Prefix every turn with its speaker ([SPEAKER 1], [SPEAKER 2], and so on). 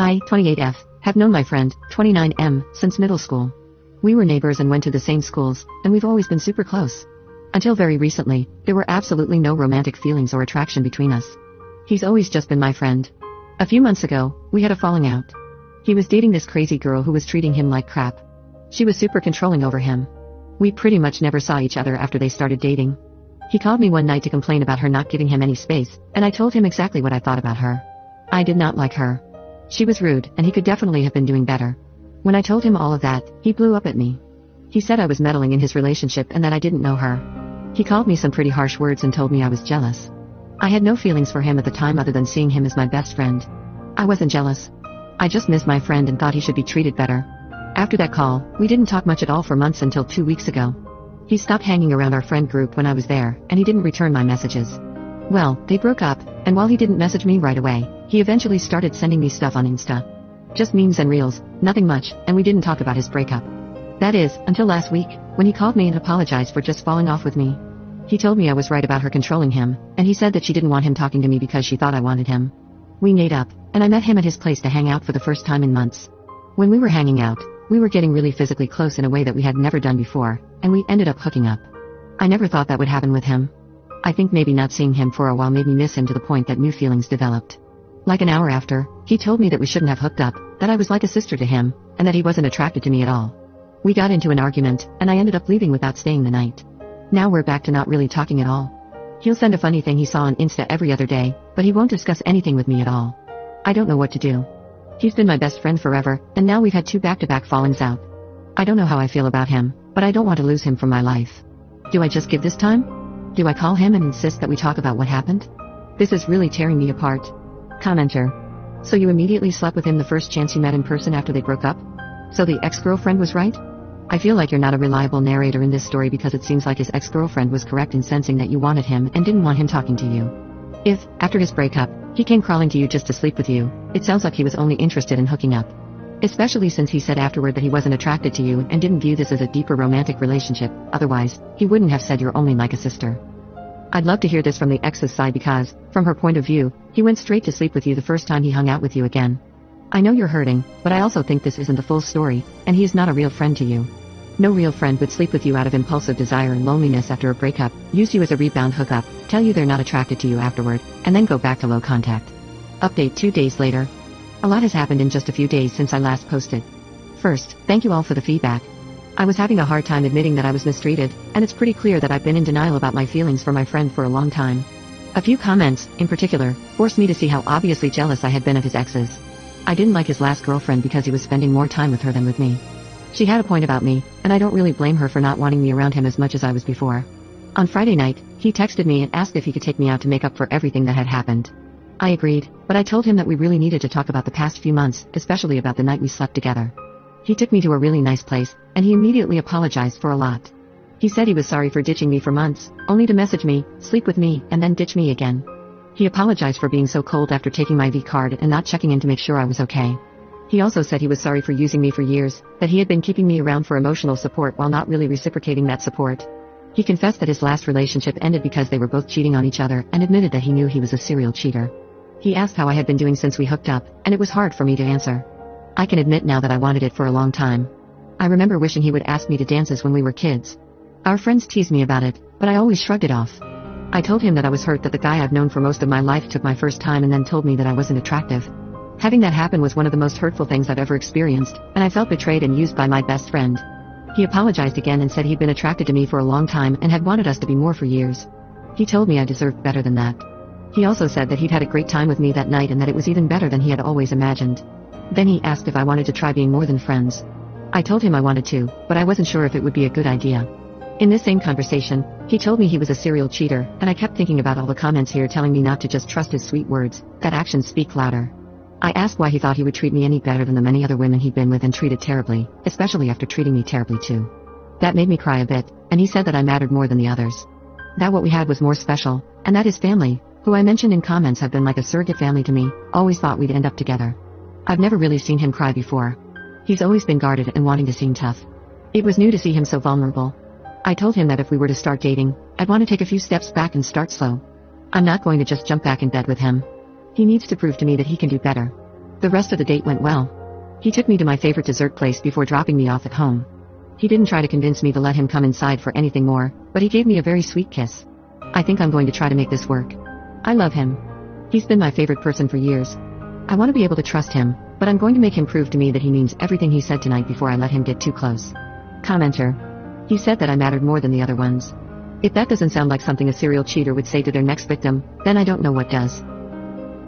[SPEAKER 1] I, 28F, have known my friend, 29M, since middle school. We were neighbors and went to the same schools, and we've always been super close. Until very recently, there were absolutely no romantic feelings or attraction between us. He's always just been my friend. A few months ago, we had a falling out. He was dating this crazy girl who was treating him like crap. She was super controlling over him. We pretty much never saw each other after they started dating. He called me one night to complain about her not giving him any space, and I told him exactly what I thought about her. I did not like her. She was rude, and he could definitely have been doing better. When I told him all of that, he blew up at me. He said I was meddling in his relationship and that I didn't know her. He called me some pretty harsh words and told me I was jealous. I had no feelings for him at the time other than seeing him as my best friend. I wasn't jealous. I just missed my friend and thought he should be treated better. After that call, we didn't talk much at all for months until 2 weeks ago. He stopped hanging around our friend group when I was there, and he didn't return my messages. Well, they broke up, and while he didn't message me right away, he eventually started sending me stuff on Insta. Just memes and reels, nothing much, and we didn't talk about his breakup. That is, until last week, when he called me and apologized for just falling off with me. He told me I was right about her controlling him, and he said that she didn't want him talking to me because she thought I wanted him. We made up, and I met him at his place to hang out for the first time in months. When we were hanging out, we were getting really physically close in a way that we had never done before, and we ended up hooking up. I never thought that would happen with him. I think maybe not seeing him for a while made me miss him to the point that new feelings developed. Like an hour after, he told me that we shouldn't have hooked up, that I was like a sister to him, and that he wasn't attracted to me at all. We got into an argument, and I ended up leaving without staying the night. Now we're back to not really talking at all. He'll send a funny thing he saw on Insta every other day, but he won't discuss anything with me at all. I don't know what to do. He's been my best friend forever, and now we've had 2 back-to-back fallings out. I don't know how I feel about him, but I don't want to lose him from my life. Do I just give this time? Do I call him and insist that we talk about what happened? This is really tearing me apart. Commenter. So you immediately slept with him the first chance you met in person after they broke up? So the ex-girlfriend was right? I feel like you're not a reliable narrator in this story because it seems like his ex-girlfriend was correct in sensing that you wanted him and didn't want him talking to you. If, after his breakup, he came crawling to you just to sleep with you, it sounds like he was only interested in hooking up. Especially since he said afterward that he wasn't attracted to you and didn't view this as a deeper romantic relationship, otherwise, he wouldn't have said you're only like a sister. I'd love to hear this from the ex's side because, from her point of view, he went straight to sleep with you the first time he hung out with you again. I know you're hurting, but I also think this isn't the full story, and he is not a real friend to you. No real friend would sleep with you out of impulsive desire and loneliness after a breakup, use you as a rebound hookup, tell you they're not attracted to you afterward, and then go back to low contact. Update 2 days later. A lot has happened in just a few days since I last posted. First, thank you all for the feedback. I was having a hard time admitting that I was mistreated, and it's pretty clear that I've been in denial about my feelings for my friend for a long time. A few comments, in particular, forced me to see how obviously jealous I had been of his exes. I didn't like his last girlfriend because he was spending more time with her than with me. She had a point about me, and I don't really blame her for not wanting me around him as much as I was before. On Friday night, he texted me and asked if he could take me out to make up for everything that had happened. I agreed, but I told him that we really needed to talk about the past few months, especially about the night we slept together. He took me to a really nice place, and he immediately apologized for a lot. He said he was sorry for ditching me for months, only to message me, sleep with me, and then ditch me again. He apologized for being so cold after taking my V card and not checking in to make sure I was okay. He also said he was sorry for using me for years, that he had been keeping me around for emotional support while not really reciprocating that support. He confessed that his last relationship ended because they were both cheating on each other and admitted that he knew he was a serial cheater. He asked how I had been doing since we hooked up, and it was hard for me to answer. I can admit now that I wanted it for a long time. I remember wishing he would ask me to dances when we were kids. Our friends teased me about it, but I always shrugged it off. I told him that I was hurt that the guy I've known for most of my life took my first time and then told me that I wasn't attractive. Having that happen was one of the most hurtful things I've ever experienced, and I felt betrayed and used by my best friend. He apologized again and said he'd been attracted to me for a long time and had wanted us to be more for years. He told me I deserved better than that. He also said that he'd had a great time with me that night and that it was even better than he had always imagined. Then he asked if I wanted to try being more than friends. I told him I wanted to, but I wasn't sure if it would be a good idea. In this same conversation, he told me he was a serial cheater, and I kept thinking about all the comments here telling me not to just trust his sweet words, that actions speak louder. I asked why he thought he would treat me any better than the many other women he'd been with and treated terribly, especially after treating me terribly too. That made me cry a bit, and he said that I mattered more than the others. That what we had was more special, and that his family, who I mentioned in comments have been like a surrogate family to me, always thought we'd end up together. I've never really seen him cry before. He's always been guarded and wanting to seem tough. It was new to see him so vulnerable. I told him that if we were to start dating, I'd want to take a few steps back and start slow. I'm not going to just jump back in bed with him. He needs to prove to me that he can do better. The rest of the date went well. He took me to my favorite dessert place before dropping me off at home. He didn't try to convince me to let him come inside for anything more, but he gave me a very sweet kiss. I think I'm going to try to make this work. I love him. He's been my favorite person for years. I want to be able to trust him, but I'm going to make him prove to me that he means everything he said tonight before I let him get too close. Commenter. He said that I mattered more than the other ones. If that doesn't sound like something a serial cheater would say to their next victim, then I don't know what does.